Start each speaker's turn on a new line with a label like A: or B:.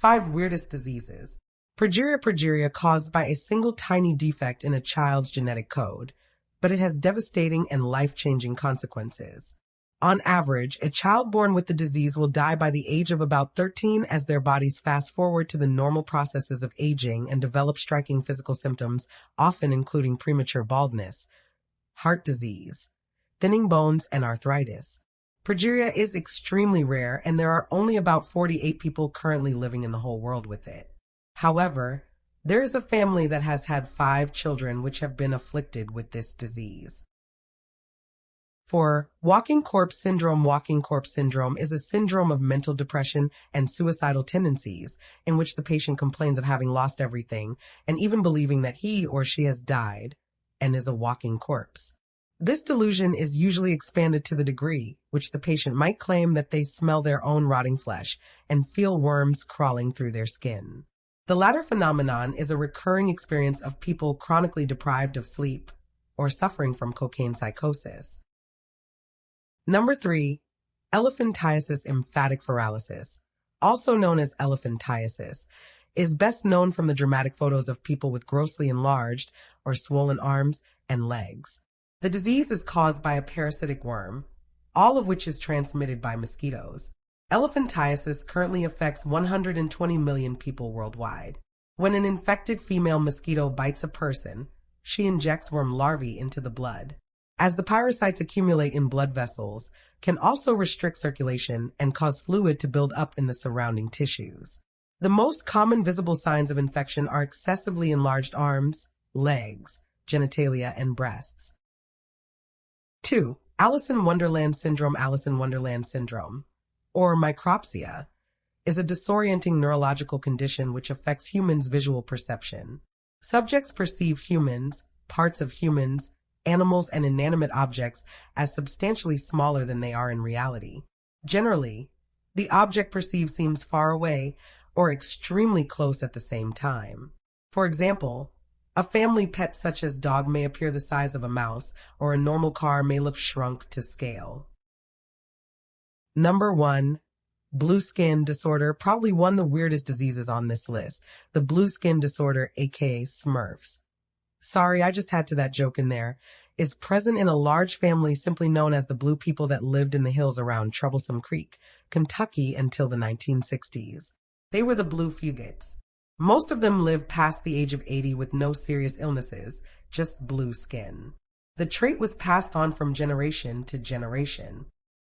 A: 5 weirdest diseases. Progeria caused by a single tiny defect in a child's genetic code, but it has devastating and life-changing consequences. On average, a child born with the disease will die by the age of about 13 as their bodies fast forward to the normal processes of aging and develop striking physical symptoms, often including premature baldness, heart disease, thinning bones, and arthritis. Progeria is extremely rare, and there are only about 48 people currently living in the whole world with it. However, there is a family that has had 5 children which have been afflicted with this disease. 4. Walking corpse syndrome. Walking corpse syndrome is a syndrome of mental depression and suicidal tendencies in which the patient complains of having lost everything and even believing that he or she has died and is a walking corpse. This delusion is usually expanded to the degree which the patient might claim that they smell their own rotting flesh and feel worms crawling through their skin. The latter phenomenon is a recurring experience of people chronically deprived of sleep or suffering from cocaine psychosis. Number 3. Elephantiasis. Emphatic paralysis, also known as elephantiasis, is best known from the dramatic photos of people with grossly enlarged or swollen arms and legs. The disease is caused by a parasitic worm, all of which is transmitted by mosquitoes. Elephantiasis currently affects 120 million people worldwide. When an infected female mosquito bites a person, she injects worm larvae into the blood. As the parasites accumulate in blood vessels, can also restrict circulation and cause fluid to build up in the surrounding tissues. The most common visible signs of infection are excessively enlarged arms, legs, genitalia, and breasts. 2. Alice in Wonderland syndrome. Alice in Wonderland syndrome, or micropsia, is a disorienting neurological condition which affects humans' visual perception. Subjects perceive humans, parts of humans, animals, and inanimate objects as substantially smaller than they are in reality. Generally, the object perceived seems far away or extremely close at the same time. For example, a family pet such as dog may appear the size of a mouse, or a normal car may look shrunk to scale. Number 1. Blue skin disorder. Probably one of the weirdest diseases on this list. The blue skin disorder, aka Smurfs. Sorry, I just had to that joke in there, is present in a large family simply known as the blue people that lived in the hills around Troublesome Creek, Kentucky until the 1960s. They were the blue fugates. Most of them lived past the age of 80 with no serious illnesses, just blue skin. The trait was passed on from generation to generation.